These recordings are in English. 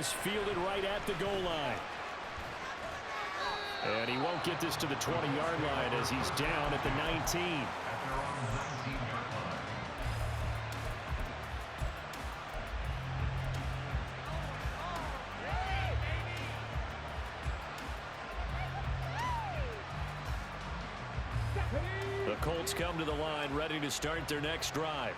is fielded right at the goal line. And he won't get this to the 20-yard line as he's down at the 19. The Colts come to the line ready to start their next drive.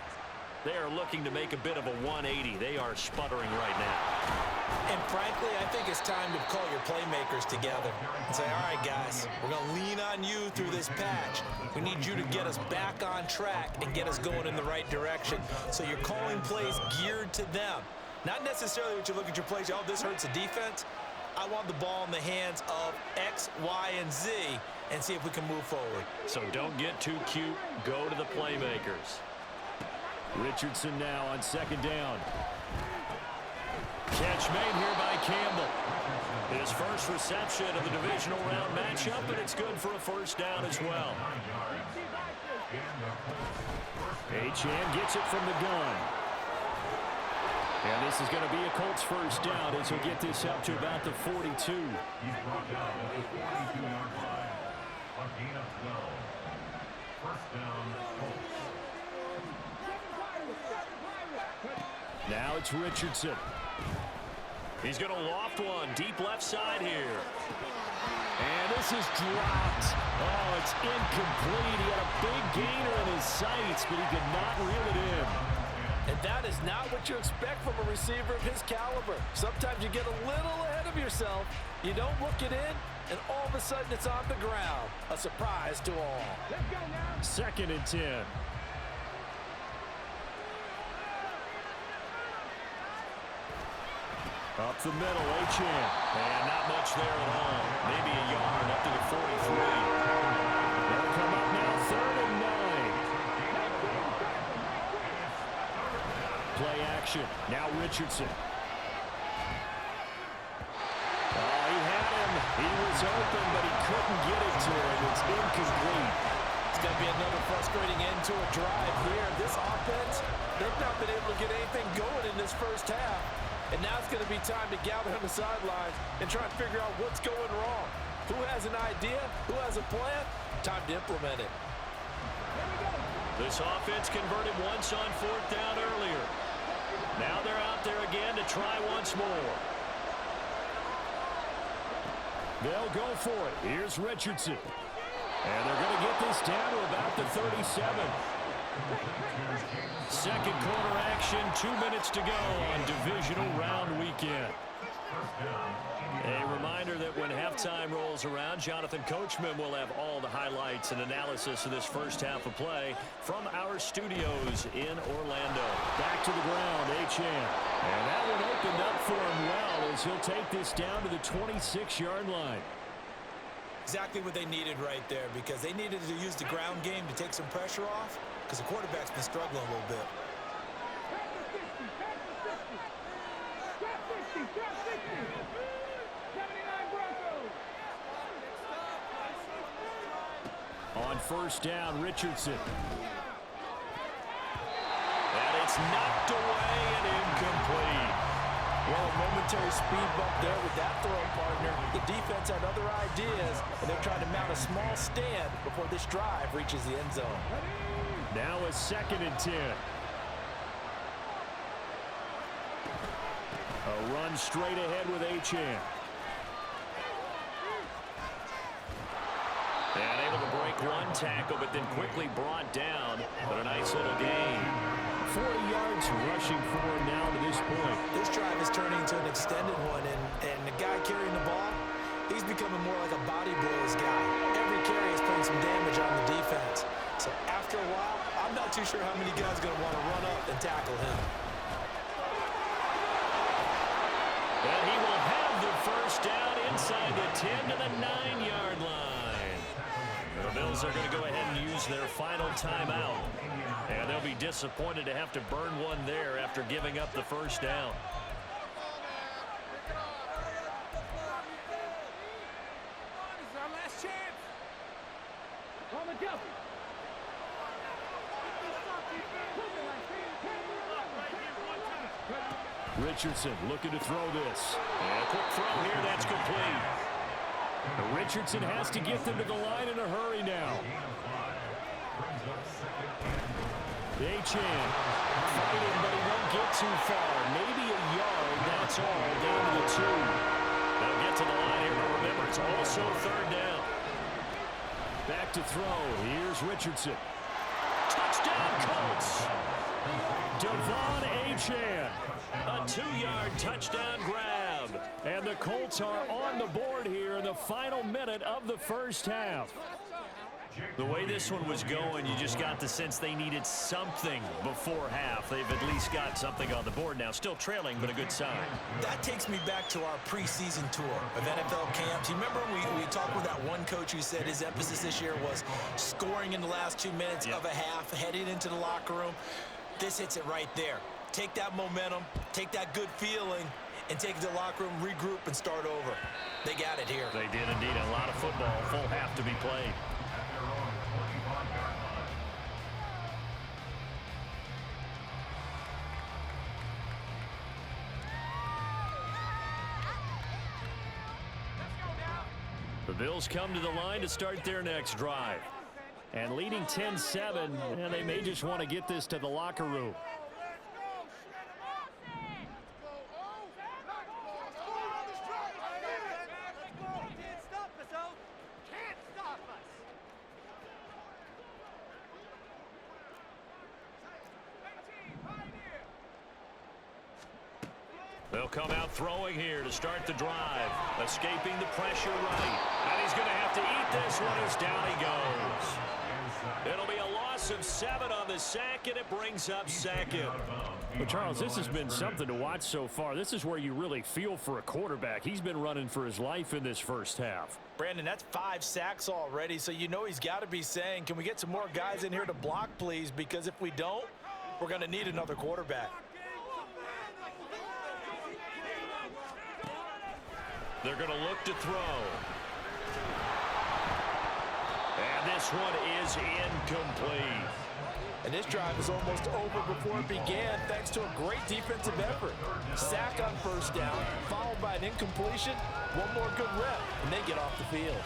They are looking to make a bit of a 180. They are sputtering right now. And frankly, I think it's time to call your playmakers together and say, all right, guys, we're going to lean on you through this patch. We need you to get us back on track and get us going in the right direction. So you're calling plays geared to them. Not necessarily what you look at your plays, oh, this hurts the defense. I want the ball in the hands of X, Y, and Z and see if we can move forward. So don't get too cute. Go to the playmakers. Richardson now on second down. Catch made here by Campbell. His first reception of the divisional round matchup, but it's good for a first down as well. Achane gets it from the gun. And this is going to be a Colts first down as he'll get this up to about the 42. He's brought down at the 42-yard line. A gain of 12. First down, Colts. Now it's Richardson. He's going to loft one deep left side here. And this is dropped. Oh, it's incomplete. He had a big gainer in his sights, but he could not reel it in. And that is not what you expect from a receiver of his caliber. Sometimes you get a little ahead of yourself. You don't look it in, and all of a sudden it's on the ground. A surprise to all. Let's go now. Second and 10. Up the middle, Achane. And not much there at all. Maybe a yard up to the 43. They'll come up now, 3rd and 9. Play action. Now Richardson. Oh, he had him. He was open, but he couldn't get it to him. It's incomplete. It's going to be another frustrating end to a drive here. This offense, they've not been able to get anything going in this first half. And now it's going to be time to gather on the sidelines and try and figure out what's going wrong. Who has an idea? Who has a plan? Time to implement it. This offense converted once on 4th down earlier. Now they're out there again to try once more. They'll go for it. Here's Richardson. And they're going to get this down to about the 37. Second quarter action, 2 minutes to go on divisional round weekend. A reminder that when halftime rolls around, Jonathan Coachman will have all the highlights and analysis of this first half of play from our studios in Orlando. Back to the ground, Achane. And that one opened up for him well as he'll take this down to the 26-yard line. Exactly what they needed right there, because they needed to use the ground game to take some pressure off, because the quarterback's been struggling a little bit. On first down, Richardson. And it's knocked away and incomplete. Well, a momentary speed bump there with that throw, partner. The defense had other ideas, and they're trying to mount a small stand before this drive reaches the end zone. Now a 2nd and 10. A run straight ahead with Achane. And able to break one tackle, but then quickly brought down. But a nice little gain. 40 yards rushing for him now to this point. This drive is turning into an extended one, and the guy carrying the ball, he's becoming more like a body blows guy. Every carry is putting some damage on the defense. So after a while, I'm not too sure how many guys are going to want to run up and tackle him. And he will have the first down inside the 10 to the 9-yard line. The Bills are going to go ahead and use their final timeout. And they'll be disappointed to have to burn one there after giving up the first down. This is our last chance. Call the jump. Richardson looking to throw this. And a quick throw here, that's complete. Richardson has to get them to the line in a hurry now. Achane fighting, but he won't get too far. Maybe a yard, that's all, down to the 2. They'll get to the line here, but remember, it's also third down. Back to throw. Here's Richardson. Touchdown, Colts. Devon Achane. A 2-yard touchdown grab. And the Colts are on the board here in the final minute of the first half. The way this one was going, you just got the sense they needed something before half. They've at least got something on the board now. Still trailing, but a good sign. That takes me back to our preseason tour of NFL camps. You remember we talked with that one coach who said his emphasis this year was scoring in the last 2 minutes of a half, heading into the locker room. This hits it right there. Take that momentum, take that good feeling, and take it to the locker room, regroup, and start over. They got it here. They did indeed. A lot of football, full half to be played. The Bills come to the line to start their next drive. And leading 10-7, and they may just want to get this to the locker room. They'll come out throwing here to start the drive. Escaping the pressure right. And he's going to have to eat this one as down he goes. It'll be a loss of 7 on the sack, and it brings up second. Well, Charles, this has been something to watch so far. This is where you really feel for a quarterback. He's been running for his life in this first half. Brandon, that's 5 sacks already, so you know he's got to be saying, can we get some more guys in here to block, please? Because if we don't, we're going to need another quarterback. They're going to look to throw. And this one is incomplete. And this drive is almost over before it began thanks to a great defensive effort. Sack on first down, followed by an incompletion. One more good rep, and they get off the field.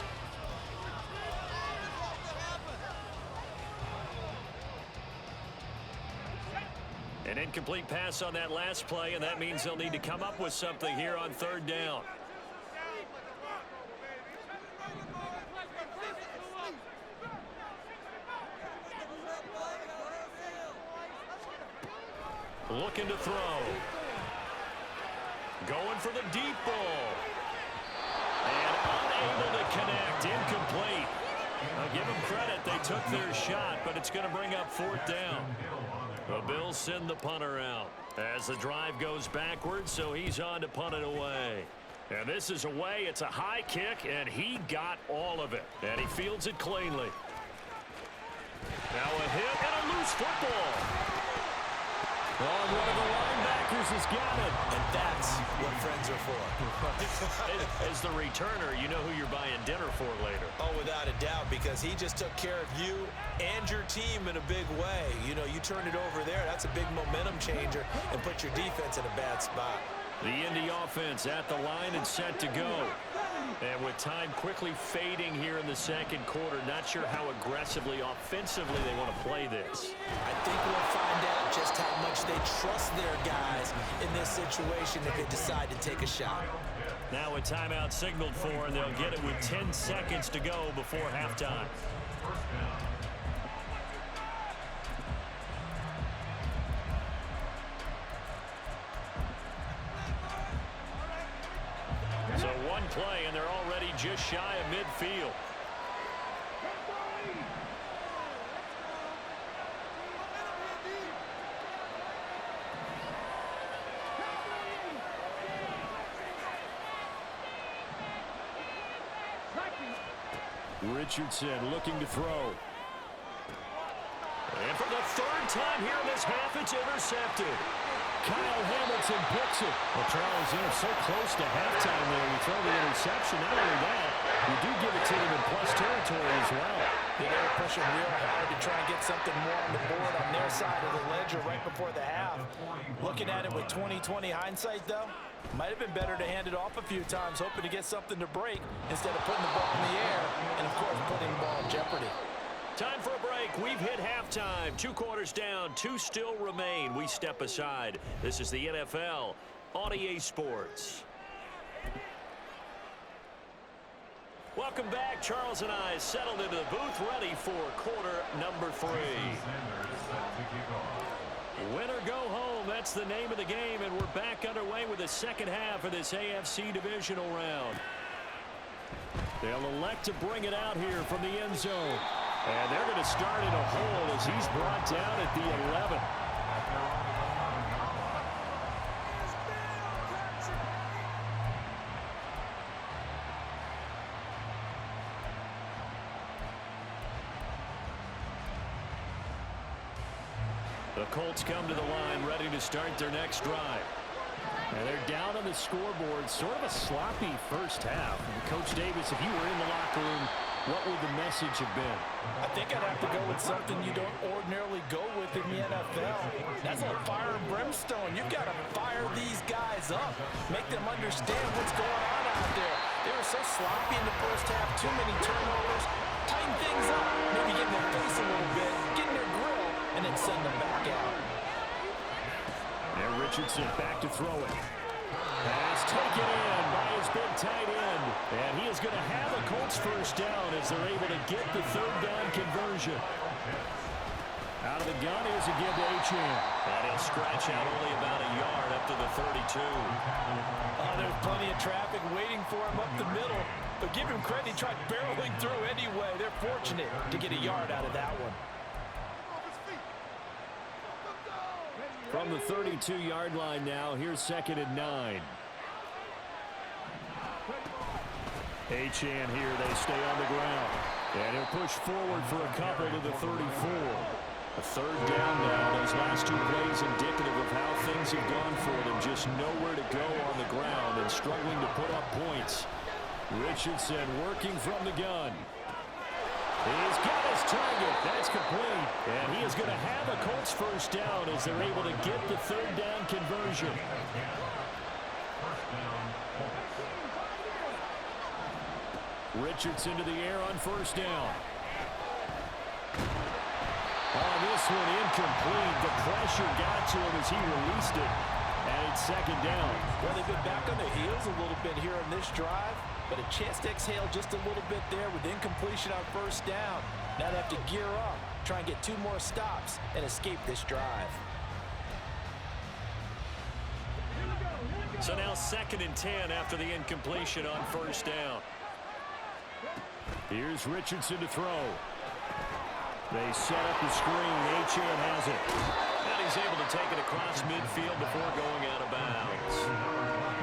An incomplete pass on that last play, and that means they'll need to come up with something here on third down. Looking to throw. Going for the deep ball. And unable to connect. Incomplete. I'll give them credit. They took their shot, but it's going to bring up fourth down. The Bills send the punter out as the drive goes backwards, so he's on to punt it away. And this is away. It's a high kick, and he got all of it. And he fields it cleanly. Now a hit and a loose football. Oh, one of the linebackers has got it. And that's what friends are for. As the returner, you know who you're buying dinner for later. Oh, without a doubt, because he just took care of you and your team in a big way. You know, you turn it over there, that's a big momentum changer, and put your defense in a bad spot. The Indy offense at the line and set to go. And with time quickly fading here in the second quarter, not sure how aggressively, offensively they want to play this. I think we'll find out just how much they trust their guys in this situation if they decide to take a shot. Now a timeout signaled for, and they'll get it with 10 seconds to go before halftime. So one play, and they're already just shy of midfield. Richardson looking to throw. And for the third time here in this half, it's intercepted. Kyle Hamilton picks it. Well, Charles, so close to halftime there. You throw the interception. Not only that, you do give it to them in plus territory as well. Yeah, they were pushing real hard to try and get something more on the board on their side of the ledger right before the half. Looking at it with 20/20 hindsight, though, might have been better to hand it off a few times, hoping to get something to break instead of putting the ball in the air and, of course, putting the ball in jeopardy. Time for a break. We've hit halftime. 2 quarters down. 2 still remain. We step aside. This is the NFL on EA Sports. Welcome back. Charles and I settled into the booth, ready for quarter number 3. Win or go home, that's the name of the game, and we're back underway with the second half of this AFC divisional round. They'll elect to bring it out here from the end zone. And they're going to start in a hole as he's brought down at the 11. The Colts come to the line, ready to start their next drive. And they're down on the scoreboard. Sort of a sloppy first half. And Coach Davis, if you were in the locker room, what would the message have been? I think I'd have to go with something you don't ordinarily go with in the NFL. That's like fire and brimstone. You've got to fire these guys up. Make them understand what's going on out there. They were so sloppy in the first half. Too many turnovers. Tighten things up. Maybe get in their face a little bit. Get in their grill. And then send them back out. And Richardson back to throw it. Pass taken in by his big tight end. And he is going to have a Colts first down as they're able to get the third down conversion. Out of the gun, here's a give to Achane. And he'll scratch out only about a yard up to the 32. There's plenty of traffic waiting for him up the middle. But give him credit, he tried barreling through anyway. They're fortunate to get a yard out of that one. From the 32-yard line now, here's 2nd and 9. Achane here, they stay on the ground. And he'll push forward for a couple to the 34. A third down now. Those last 2 plays indicative of how things have gone for them. Just nowhere to go on the ground and struggling to put up points. Richardson working from the gun. He's got his target. That's complete. And he is going to have a Colts first down as they're able to get the third down conversion. Richardson to the air on first down. On this one, incomplete. The pressure got to him as he released it. And it's 2nd down. Well, they've been back on their heels a little bit here on this drive. But a chance to exhale just a little bit there with incompletion on first down. Now they have to gear up, try and get 2 more stops, and escape this drive. So now 2nd and 10 after the incompletion on first down. Here's Richardson to throw. They set up the screen. Achane has it. And he's able to take it across midfield before going out of bounds.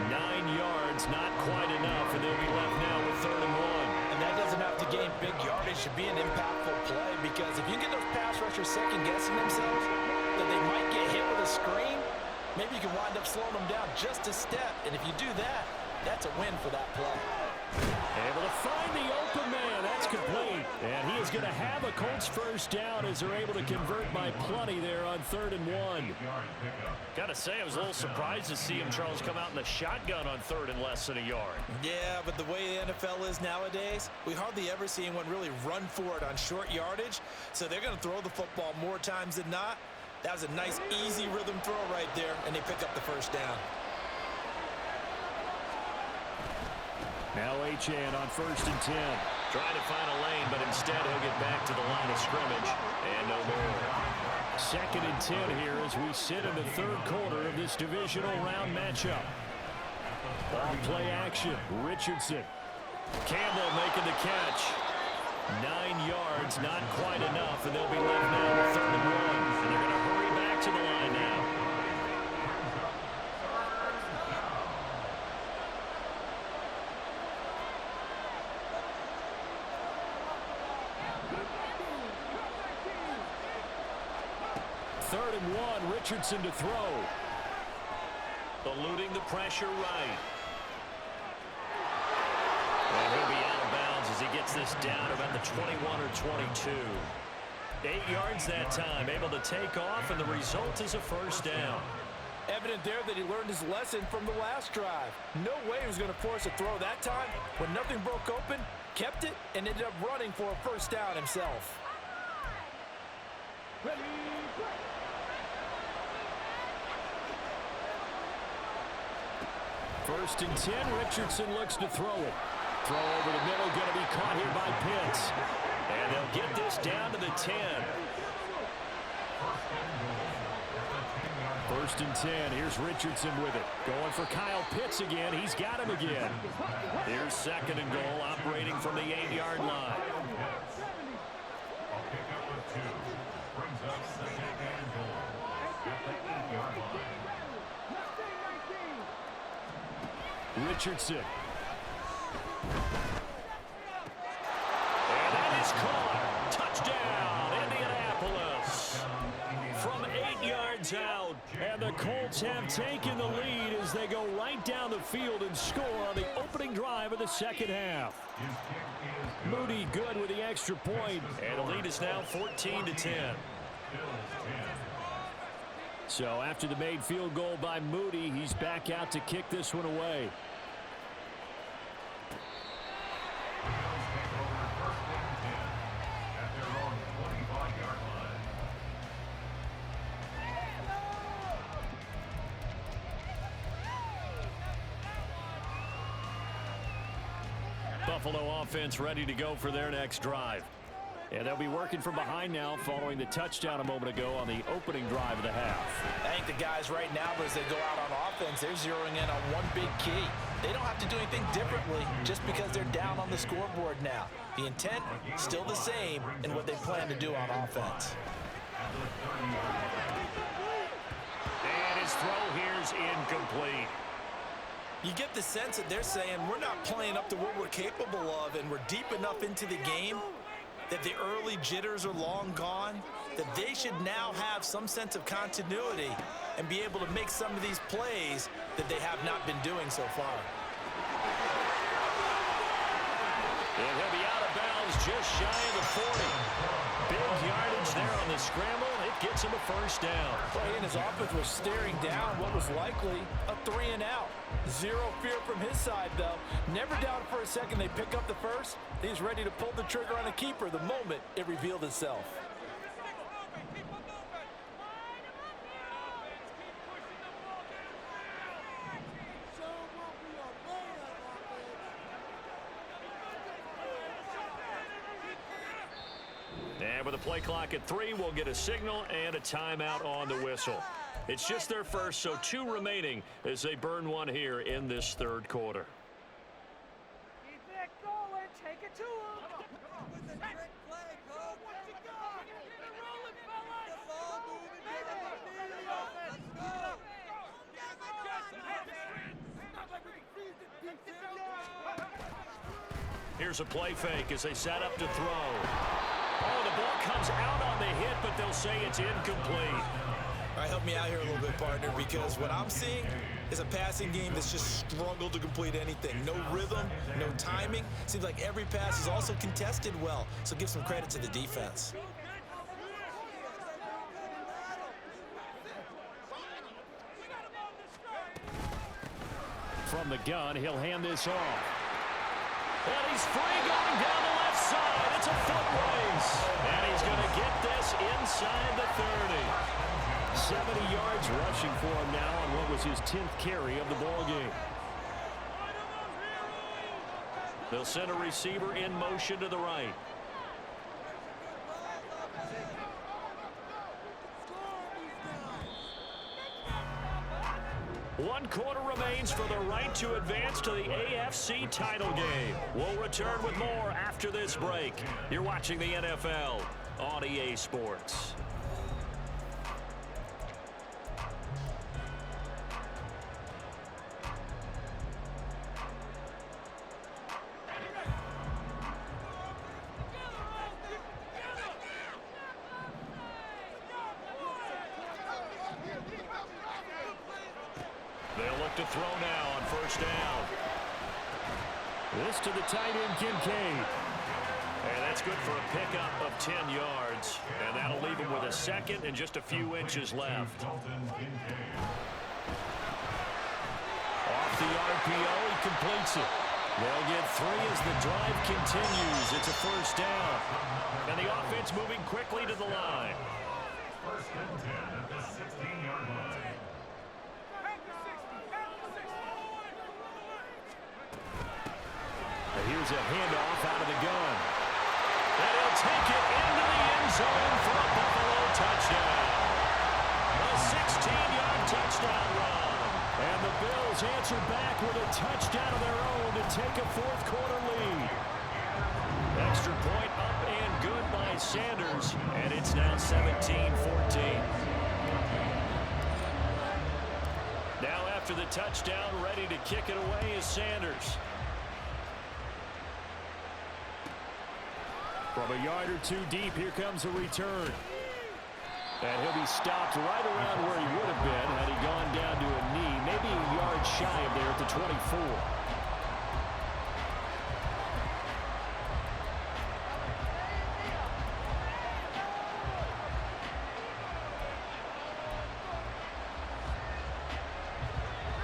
9 yards, not quite enough, and they'll be left now with 3rd and 1. And that doesn't have to gain big yardage to be an impactful play, because if you get those pass rushers second-guessing themselves, that they might get hit with a screen, maybe you can wind up slowing them down just a step. And if you do that, that's a win for that play. Able to find the open man. That's complete. And he is going to have a Colts first down as they're able to convert by plenty there on 3rd and 1. Got to say, I was a little surprised to see him, Charles, come out in the shotgun on 3rd and less than a yard. Yeah, but the way the NFL is nowadays, we hardly ever see anyone really run for it on short yardage. So they're going to throw the football more times than not. That was a nice, easy rhythm throw right there, and they pick up the first down. Now Achane on 1st and 10. Trying to find a lane, but instead he'll get back to the line of scrimmage. And no more. 2nd and 10 here as we sit in the 3rd quarter of this divisional round matchup. Ball play action. Richardson. Campbell making the catch. 9 yards, not quite enough, and they'll be left now with 3rd and 1. And they're going to hurry back to the line now. Third and 1, Richardson to throw. eluding the pressure right. And he'll be out of bounds as he gets this down about the 21 or 22. 8 yards that time, able to take off, and the result is a first down. Evident there that he learned his lesson from the last drive. No way he was going to force a throw that time. When nothing broke open, kept it, and ended up running for a first down himself. First and 10, Richardson looks to throw it. Throw over the middle, going to be caught here by Pitts. And they'll get this down to the 10. First and 10, here's Richardson with it. Going for Kyle Pitts again, he's got him again. Here's second and goal, operating from the 8-yard line. Richardson. And that is caught. Touchdown, Indianapolis. From 8 yards out. And the Colts have taken the lead as they go right down the field and score on the opening drive of the second half. Moody good with the extra point. And the lead is now 14-10. So after the made field goal by Moody, he's back out to kick this one away. Buffalo offense ready to go for their next drive. And they'll be working from behind now following the touchdown a moment ago on the opening drive of the half. I think the guys right now, as they go out on offense, they're zeroing in on one big key. They don't have to do anything differently just because they're down on the scoreboard now. The intent, still the same in what they plan to do on offense. And his throw here's incomplete. You get the sense that they're saying we're not playing up to what we're capable of, and we're deep enough into the game that the early jitters are long gone, that they should now have some sense of continuity and be able to make some of these plays that they have not been doing so far. And he'll be out of bounds just shy of the 40. Big yardage there on the scramble. It gets him a first down. Well, he and his offense was staring down what was likely a 3-and-out. Zero fear from his side, though. Never doubted for a second they pick up the first. He's ready to pull the trigger on a keeper the moment it revealed itself. And with a play clock at 3, we'll get a signal and a timeout on the whistle. It's just their first, so 2 remaining as they burn one here in this third quarter. Keep it going. Take it to him. With the trick play, coach. What you got? Get it rolling, fellas. The ball moving. Let's go. Here's a play fake as they set up to throw. Oh, the ball comes out on the hit, but they'll say it's incomplete. All right, help me out here a little bit, partner, because what I'm seeing is a passing game that's just struggled to complete anything. No rhythm, no timing. Seems like every pass is also contested well, so give some credit to the defense. From the gun, he'll hand this off. And he's free going down the left side. It's a foot race. And he's going to get this inside the 30. 70 yards rushing for him now on what was his 10th carry of the ball game. They'll send a receiver in motion to the right. One quarter remains for the right to advance to the AFC title game. We'll return with more after this break. You're watching the NFL on EA Sports. They'll This to the tight end, Kincaid. And that's good for a pickup of 10 yards. And that'll leave him with a second and just a few inches left. Off the RPO, he completes it. They'll get 3 as the drive continues. It's a first down. And the offense moving quickly to the line. First and 10 at the 16-yard line. Here's a handoff out of the gun. And he'll take it into the end zone for a Buffalo touchdown. A 16-yard touchdown run. And the Bills answer back with a touchdown of their own to take a fourth-quarter lead. Extra point up and good by Sanders. And it's now 17-14. Now after the touchdown, ready to kick it away is Sanders. From a yard or two deep, here comes a return. And he'll be stopped right around where he would have been had he gone down to a knee, maybe a yard shy of there at the 24.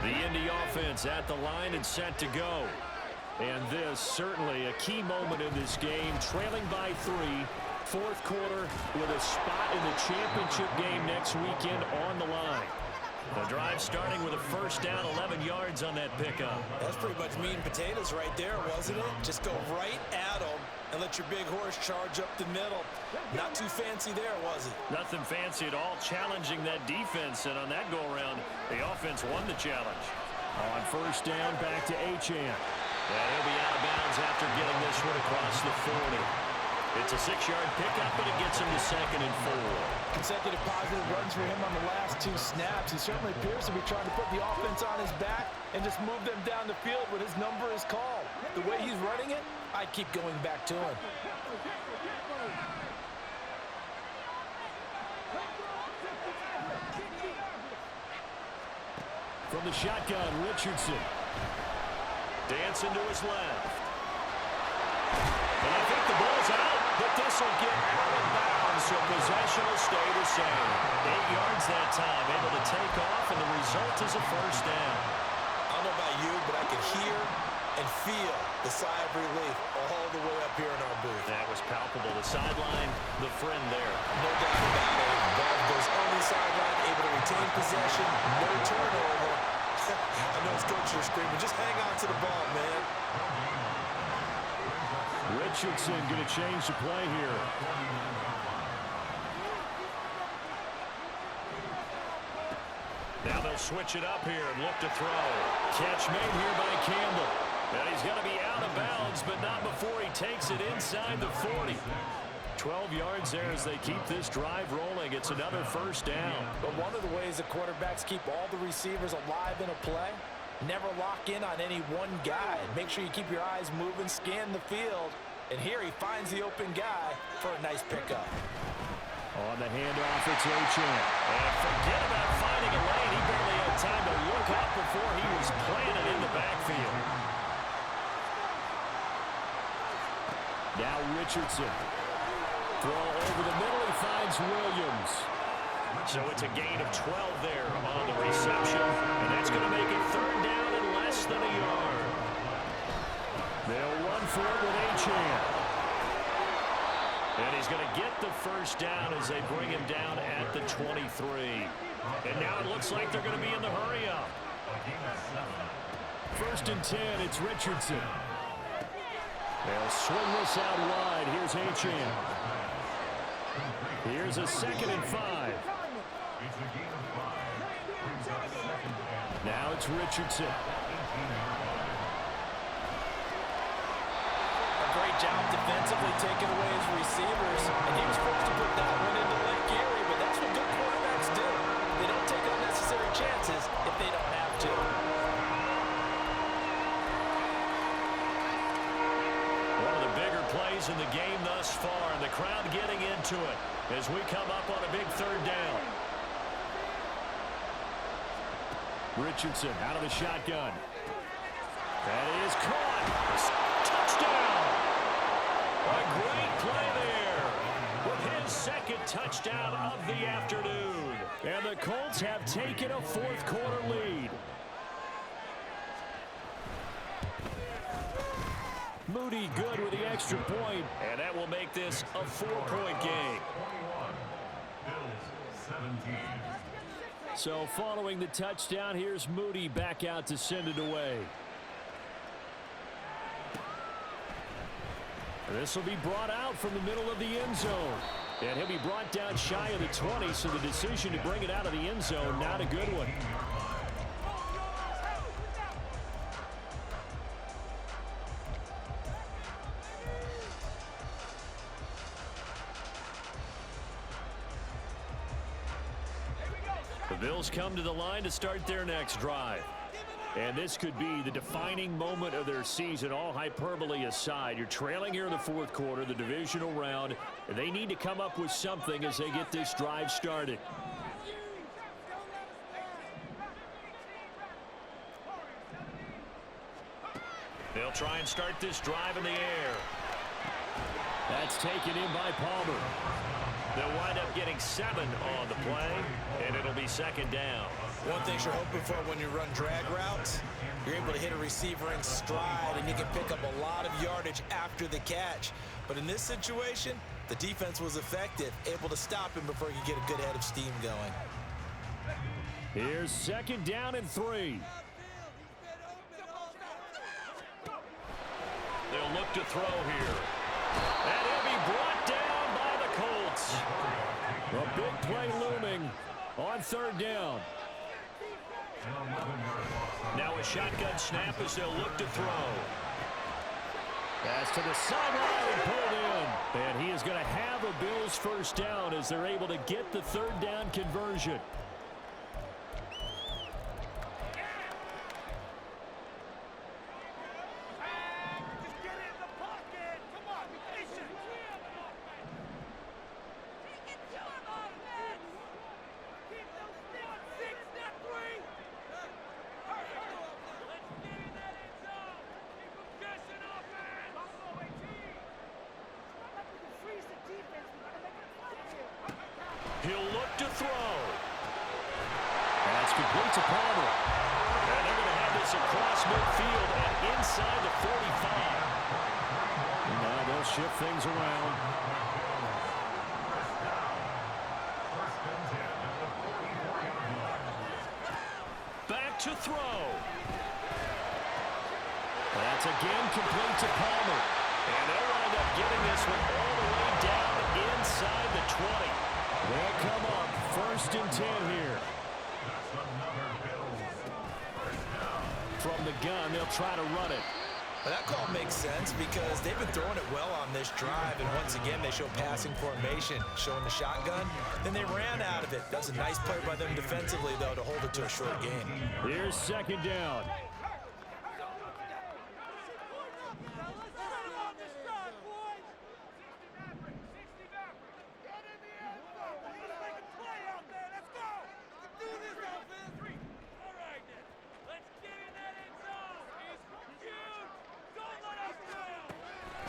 The Indy offense at the line and set to go. And this, certainly a key moment in this game, trailing by 3, fourth quarter with a spot in the championship game next weekend on the line. The drive starting with a first down, 11 yards on that pickup. That's pretty much meat and potatoes right there, wasn't it? Just go right at them and let your big horse charge up the middle. Not too fancy there, was it? Nothing fancy at all, challenging that defense, and on that go-around, the offense won the challenge. On first down, back to Achane. And he'll be out of bounds after getting this one across the 40. It's a 6-yard pickup, but it gets him to 2nd and 4. Consecutive positive runs for him on the last 2 snaps. He certainly appears to be trying to put the offense on his back and just move them down the field when his number is called. The way he's running it, I keep going back to him. From the shotgun, Richardson. Dancing to his left. And I think the ball's out, but this will get out of bounds, so possession will stay the same. 8 yards that time, able to take off, and the result is a first down. I don't know about you, but I can hear and feel the sigh of relief all the way up here in our booth. That was palpable. The sideline, the friend there. No doubt about it. Ball goes on the sideline, able to retain possession, no turnover. I know his coaches are screaming, just hang on to the ball, man. Richardson going to change the play here. Now they'll switch it up here and look to throw. Catch made here by Campbell. And he's going to be out of bounds, but not before he takes it inside the 40. 12 yards there as they keep this drive rolling. It's another first down. But one of the ways the quarterbacks keep all the receivers alive in a play, never lock in on any one guy. Make sure you keep your eyes moving, scan the field. And here he finds the open guy for a nice pickup. On the handoff, it's Achane. And forget about finding a lane. He barely had time to look up before he was planted in the backfield. Now Richardson. Throw over the middle, he finds Williams. So it's a gain of 12 there on the reception, and that's going to make it third down and less than a yard. They'll run for it with Achane. And he's going to get the first down as they bring him down at the 23. And now it looks like they're going to be in the hurry-up. First and 10, it's Richardson. They'll swing this out wide. Here's Achane. Here's a 2nd and 5. Now it's Richardson. A great job defensively taking away his receivers, and he was forced to put that one into Lake Erie, but that's what good quarterbacks do. They don't take unnecessary chances if they don't have to. One of the bigger plays in the game thus far, and the crowd getting into it as we come up on a big third down. Richardson out of the shotgun. That is caught. second touchdown of the afternoon. And the Colts have taken a fourth-quarter lead. Moody good with the extra point, and that will make this a 4-point game. 21. Bills 17. So following the touchdown, here's Moody back out to send it away. This will be brought out from the middle of the end zone. And he'll be brought down shy of the 20, so the decision to bring it out of the end zone, not a good one. The Bills come to the line to start their next drive. And this could be the defining moment of their season, all hyperbole aside. You're trailing here in the fourth quarter, the divisional round, and they need to come up with something as they get this drive started. They'll try and start this drive in the air. That's taken in by Palmer. They'll wind up getting 7 on the play, and it'll be second down. One thing you're hoping for when you run drag routes, you're able to hit a receiver in stride, and you can pick up a lot of yardage after the catch. But in this situation, the defense was effective, able to stop him before he could get a good head of steam going. Here's second down and 3. They'll look to throw here. And he'll be brought down by the Colts. A big play looming on third down. Now a shotgun snap as they'll look to throw. Pass to the sideline and pulled in. And he is going to have a Bills first down as they're able to get the third down conversion. He'll look to throw. That's complete to Palmer. And they're going to have this across midfield and inside the 45. And now they'll shift things around. Back to throw. That's again complete to Palmer. And they'll wind up getting this one all the way down inside the 20. They'll come up first and 10 here. From the gun, they'll try to run it. Well, that call makes sense because they've been throwing it well on this drive, and once again they show passing formation, showing the shotgun. Then they ran out of it. That's a nice play by them defensively, though, to hold it to a short game. Here's second down.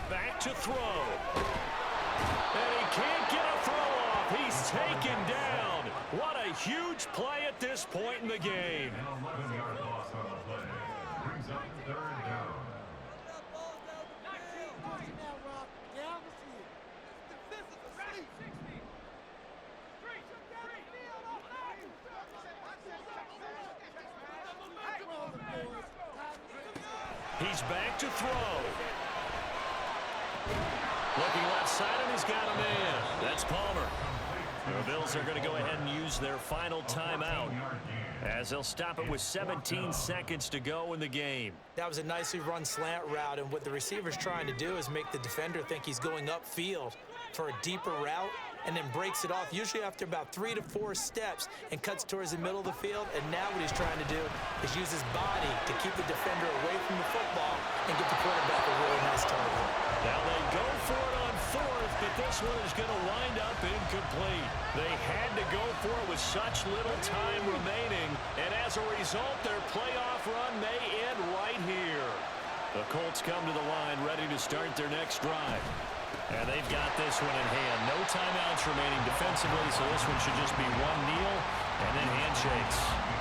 Back to throw. And he can't get a throw off. He's taken down. What a huge play at this point in the game. An 11-yard loss on the play. Brings up third down. He's back to throw. Looking left side, and he's got a man. That's Palmer. The Bills are going to go ahead and use their final timeout as they'll stop it with 17 seconds to go in the game. That was a nicely run slant route, and what the receiver's trying to do is make the defender think he's going upfield for a deeper route, and then breaks it off, usually after about 3 to 4 steps, and cuts towards the middle of the field. And now what he's trying to do is use his body to keep the defender away from the football and get the quarterback a really nice target. Now they go for it on fourth, but this one is going to wind up incomplete. They had to go for it with such little time remaining, and as a result, their playoff run may end right here. The Colts come to the line ready to start their next drive. And they've got this one in hand. No timeouts remaining defensively, so this one should just be one kneel and then handshakes.